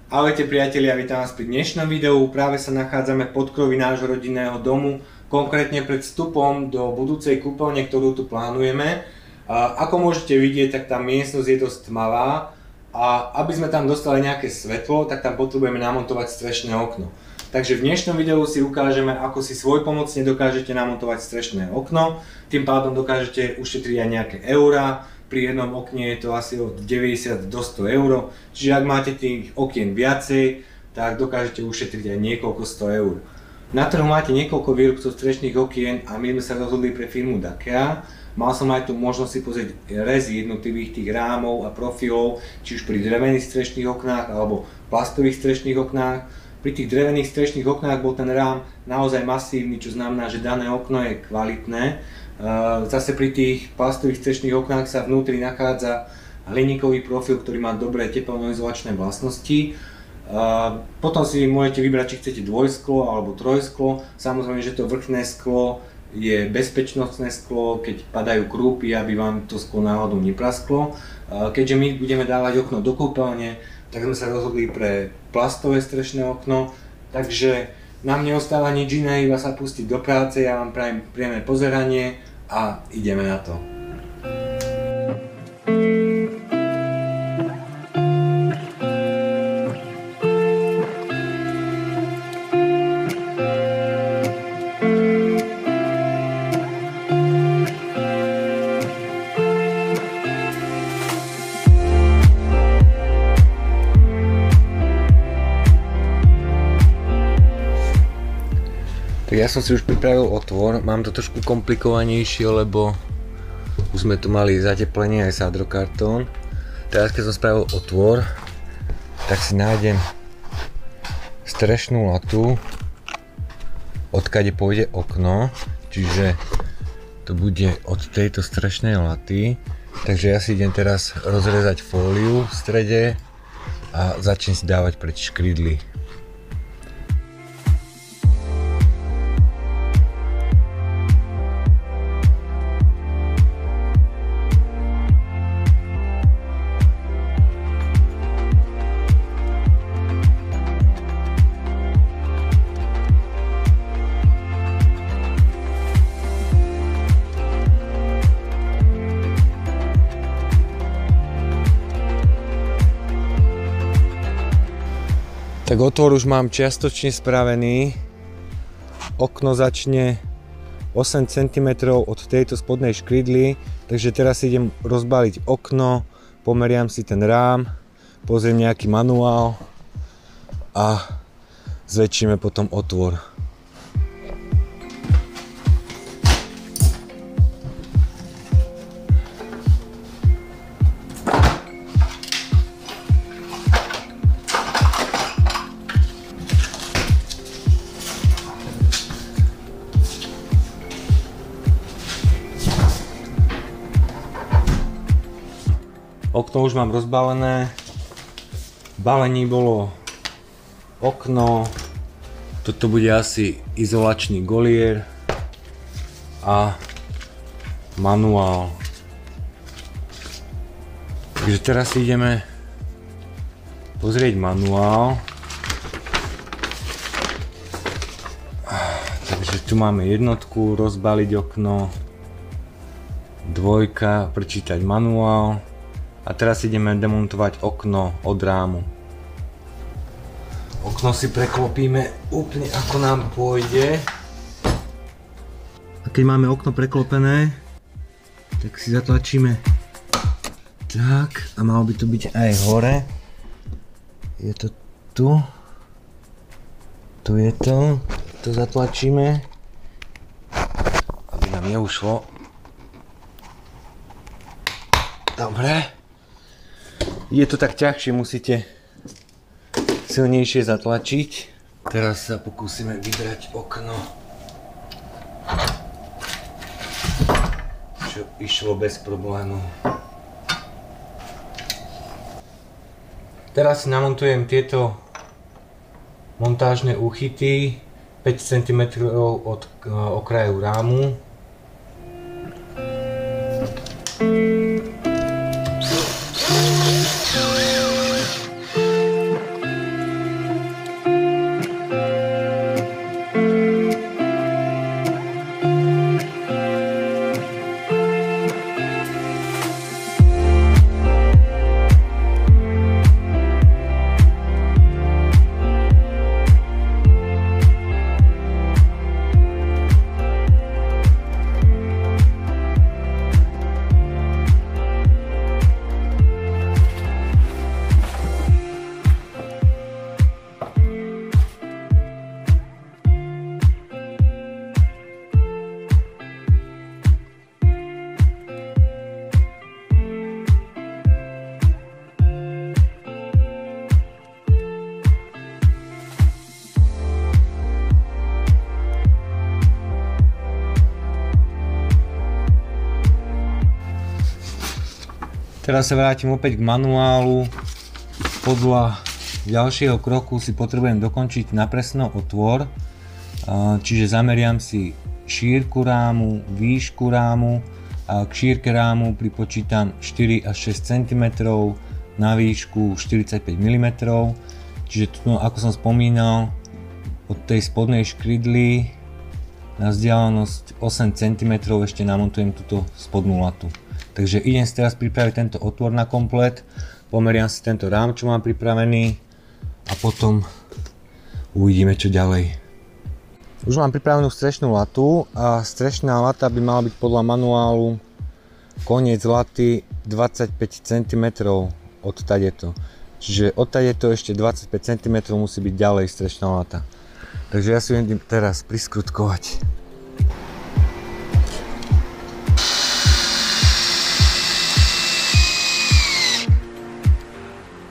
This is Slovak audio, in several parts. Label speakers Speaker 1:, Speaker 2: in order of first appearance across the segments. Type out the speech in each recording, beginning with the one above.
Speaker 1: Ahojte priatelia, vítam vás pri dnešnom videu. Práve sa nachádzame v podkroví nášho rodinného domu, konkrétne pred vstupom do budúcej kúpeľne, ktorú tu plánujeme. Ako môžete vidieť, tak tá miestnosť je dosť tmavá a aby sme tam dostali nejaké svetlo, tak tam potrebujeme namontovať strešné okno. Takže v dnešnom videu si ukážeme, ako si svojpomocne dokážete namontovať strešné okno, tým pádom dokážete ušetriť aj nejaké eurá. Pri jednom okne je to asi od 90 do 100 eur, čiže ak máte tých okien viacej, tak dokážete ušetriť aj niekoľko 100 eur. Na trhu máte niekoľko výrobcov strešných okien a my sme sa rozhodli pre firmu Dakea. Mal som aj tu možnosť si pozrieť rezy jednotlivých tých rámov a profilov, či už pri drevených strešných oknách alebo plastových strešných oknách. Pri tých drevených strešných oknách bol ten rám naozaj masívny, čo znamená, že dané okno je kvalitné. Zase pri tých plastových strešných oknách sa vnútri nachádza hliníkový profil, ktorý má dobré teplnoizolačné vlastnosti. Potom si môžete vybrať, či chcete dvojsklo alebo trojsklo. Samozrejme, že to vrchné sklo je bezpečnostné sklo, keď padajú krúpy, aby vám to sklo náhodou neprasklo. Keďže my budeme dávať okno do kúpeľne, tak sme sa rozhodli pre plastové strešné okno. Takže nám neostáva nič iné, iba sa pustiť do práce. Ja vám prajem príjemné pozeranie a ideme na to. Tak ja som si už pripravil otvor, mám to trošku komplikovanejšie, lebo už sme tu mali zateplenie aj sádrokartón. Teraz keď som spravil otvor, tak si nájdem strešnú latu, odkiaľ pôjde okno, čiže to bude od tejto strešnej laty. Takže ja si idem teraz rozrezať fóliu v strede a začnem si dávať preč škrydly. Tak otvor už mám čiastočne spravený. Okno začne 8 cm od tejto spodnej škrydly, takže teraz idem rozbaliť okno, pomeriam si ten rám, pozriem nejaký manuál a zväčšíme potom otvor. Okno už mám rozbalené, v balení bolo okno, toto bude asi izolačný golier a manuál. Takže teraz si ideme pozrieť manuál. Takže tu máme jednotku, rozbaliť okno, dvojka, prečítať manuál. A teraz ideme demontovať okno od rámu. Okno si preklopíme úplne ako nám pôjde. A keď máme okno preklopené, tak si zatlačíme tak a malo by to byť aj hore. Je to tu. Tu je to. To zatlačíme, aby nám neušlo. Dobre. Je to tak ťažšie, musíte silnejšie zatlačiť. Teraz sa pokúsime vybrať okno, čo išlo bez problémov. Teraz si namontujem tieto montážne úchyty 5 cm od okraju rámu. Teraz sa vrátim opäť k manuálu. Podľa ďalšieho kroku si potrebujem dokončiť napresno otvor. Čiže zameriam si šírku rámu, výšku rámu. A k šírke rámu pripočítam 4 až 6 cm, na výšku 45 mm. Čiže tu, ako som spomínal, od tej spodnej škrydly na vzdialenosť 8 cm ešte namontujem túto spodnú latu. Takže idem si teraz pripraviť tento otvor na komplet, pomeriam si tento rám, čo mám pripravený a potom uvidíme, čo ďalej. Už mám pripravenú strešnú latu a strešná lata by mala byť podľa manuálu koniec laty 25 cm od tadeto. Čiže od tadeto ešte 25 cm musí byť ďalej strešná lata. Takže ja si idem teraz priskrutkovať.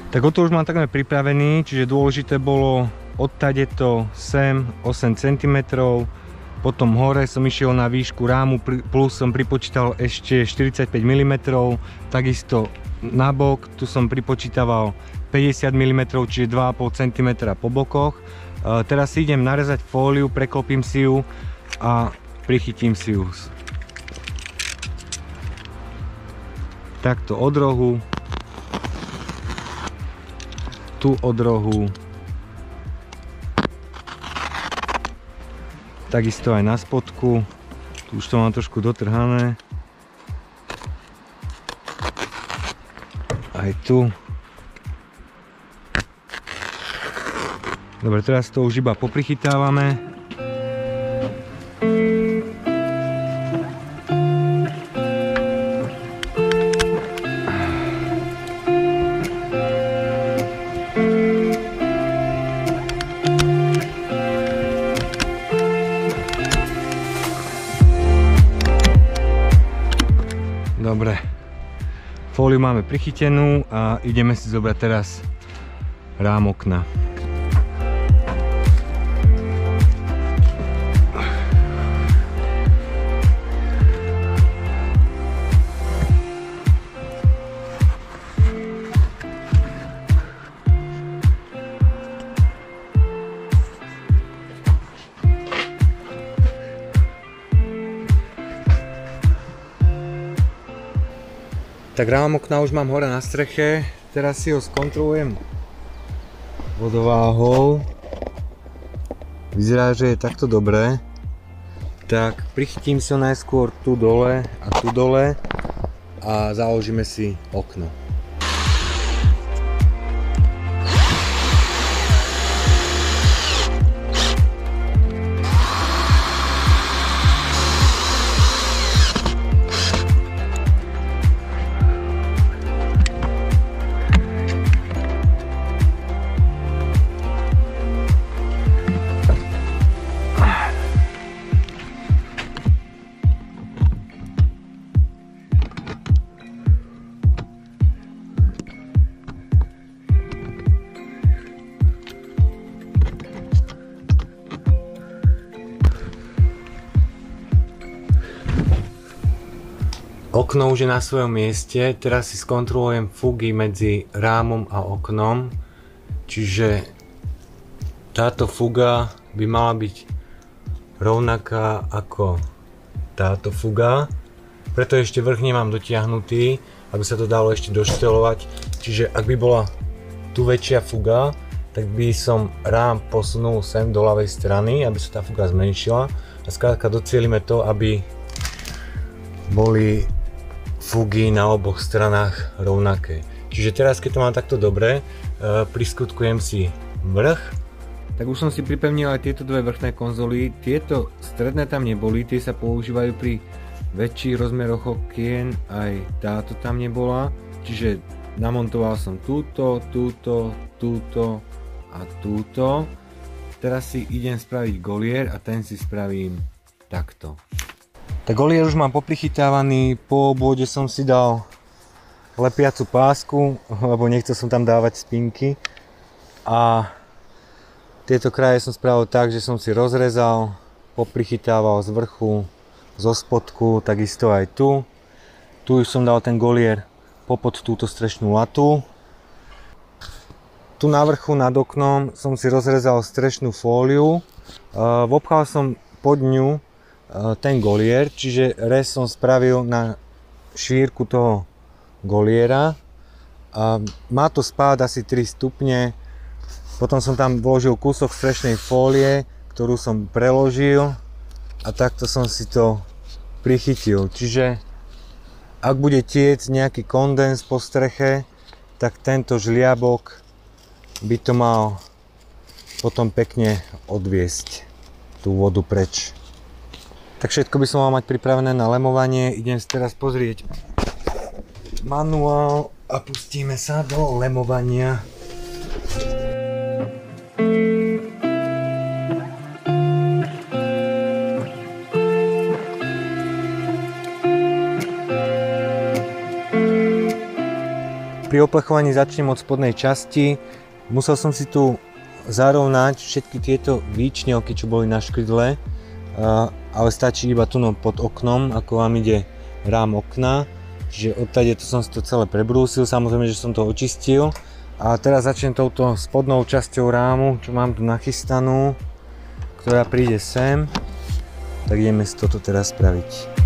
Speaker 1: Tak o to už mám takmer pripravený, čiže dôležité bolo odtadeto sem 8 cm, potom hore som išiel na výšku rámu, plus som pripočítal ešte 45 mm, takisto na bok, tu som pripočítaval 50 mm, čiže 2,5 cm po bokoch. Teraz si idem narezať fóliu, preklopím si ju a prichytím si ju. Takto od rohu, tu od rohu, takisto aj na spodku, tu už to mám trošku dotrhané, aj tu. Dobre, teraz to už iba poprichytávame. Dobre, fóliu máme prichytenú a ideme si zobrať teraz rám okna. Tak rám okna už mám hore na streche, teraz si ho skontrolujem vodováhou. Vyzerá, že je takto dobré. Tak prichytím si ho najskôr tu dole a založíme si okno. Okno už je na svojom mieste, teraz si skontrolujem fugy medzi rámom a oknom, čiže táto fuga by mala byť rovnaká ako táto fuga, preto ešte vrch nemám dotiahnutý, aby sa to dalo ešte doštelovať, čiže ak by bola tu väčšia fuga, tak by som rám posunul sem do ľavej strany, aby sa tá fuga zmenšila a skrátka docielime to, aby boli fugy na oboch stranách rovnaké. Čiže teraz, keď to mám takto dobre, priskutkujem si vrch. Tak už som si pripevnil aj tieto dve vrchné konzoly. Tieto stredné tam neboli, tie sa používajú pri väčších rozmeroch okien, aj táto tam nebola. Čiže namontoval som túto a túto. Teraz si idem spraviť golier a ten si spravím takto. Tak golier už mám poprichytávaný, po obvode som si dal lepiacu pásku, lebo nechcel som tam dávať spinky. A tieto kraje som spravil tak, že som si rozrezal, poprichytával z vrchu, zo spodku, takisto aj tu. Tu už som dal ten golier popod túto strešnú latu. Tu na vrchu nad oknom som si rozrezal strešnú fóliu. Vopchal som pod ňu ten golier, čiže rez som spravil na šírku toho goliera. Má to spád asi 3 stupne. Potom som tam vložil kúsok strešnej fólie, ktorú som preložil a takto som si to prichytil. Čiže ak bude tiec nejaký kondens po streche, tak tento žliabok by to mal potom pekne odviesť tú vodu preč. Tak všetko by som mal mať pripravené na lemovanie. Idem si teraz pozrieť manuál a pustíme sa do lemovania. Pri oplechovaní začnem od spodnej časti. Musel som si tu zarovnať všetky tieto výčňovky, čo boli na škrydle, ale stačí iba tu pod oknom, ako vám ide rám okna. Čiže odtade to som si to celé prebrúsil, samozrejme, že som to očistil. A teraz začnem touto spodnou časťou rámu, čo mám tu nachystanú, ktorá príde sem. Tak ideme si toto teraz spraviť.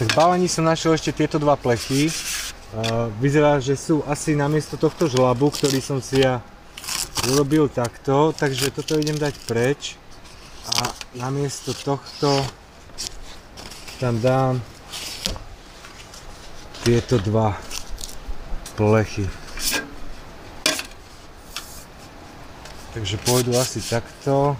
Speaker 1: Tak v balení som našiel ešte tieto dva plechy. Vyzerá, že sú asi namiesto tohto žlabu, ktorý som si ja urobil takto, takže toto idem dať preč a namiesto tohto tam dám tieto dva plechy. Takže pôjdu asi takto.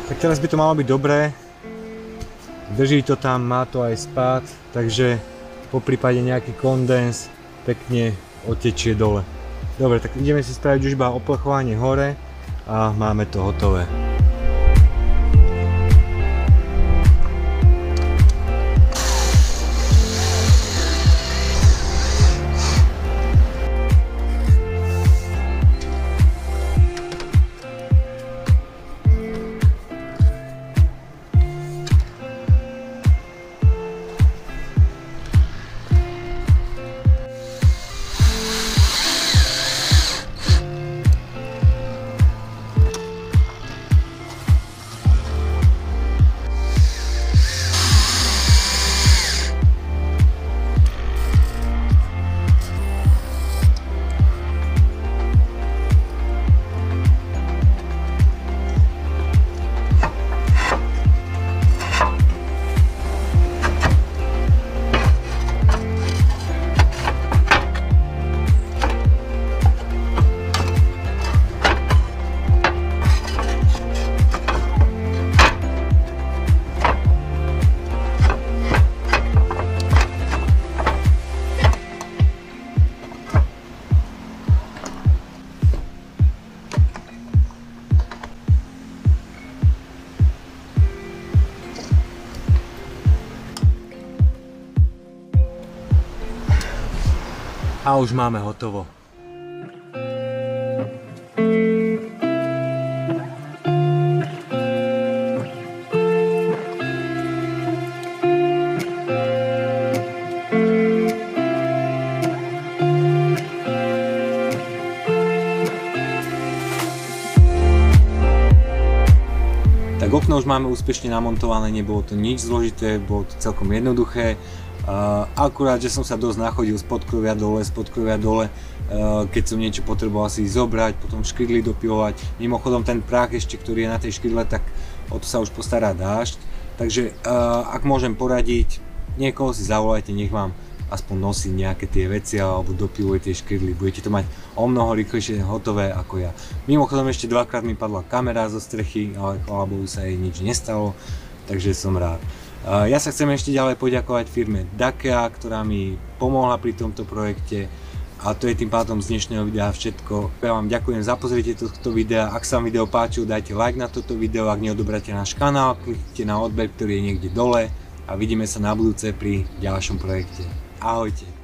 Speaker 1: Tak teraz by to malo byť dobré. Drží to tam, má to aj spád, takže po prípade nejaký kondens pekne odtečie dole. Dobre, tak ideme si spraviť už iba oplechovanie hore a máme to hotové. A už máme hotovo. Tak okno už máme úspešne namontované, nebolo to nič zložité, bolo to celkom jednoduché. Akurát, že som sa dosť nachodil z podkrovia dole, keď som niečo potreboval si zobrať, potom škrydly dopilovať. Mimochodom ten prach ešte, ktorý je na tej škrydle, tak o to sa už postará dážď. Takže ak môžem poradiť, niekoho si zavolajte, nech vám aspoň nosí nejaké tie veci alebo dopiluje tie škrydly. Budete to mať o mnoho rýchlejšie hotové ako ja. Mimochodom ešte dvakrát mi padla kamera zo strechy, ale chvála Bohu sa jej nič nestalo, takže som rád. Ja sa chcem ešte ďalej poďakovať firme Dakea, ktorá mi pomohla pri tomto projekte, a to je tým pádom z dnešného videa všetko. Ja vám ďakujem za pozrietie tohto videa. Ak sa vám video páčilo, dajte like na toto video, ak neodobráte náš kanál, kliknite na odber, ktorý je niekde dole, a vidíme sa na budúce pri ďalšom projekte. Ahojte.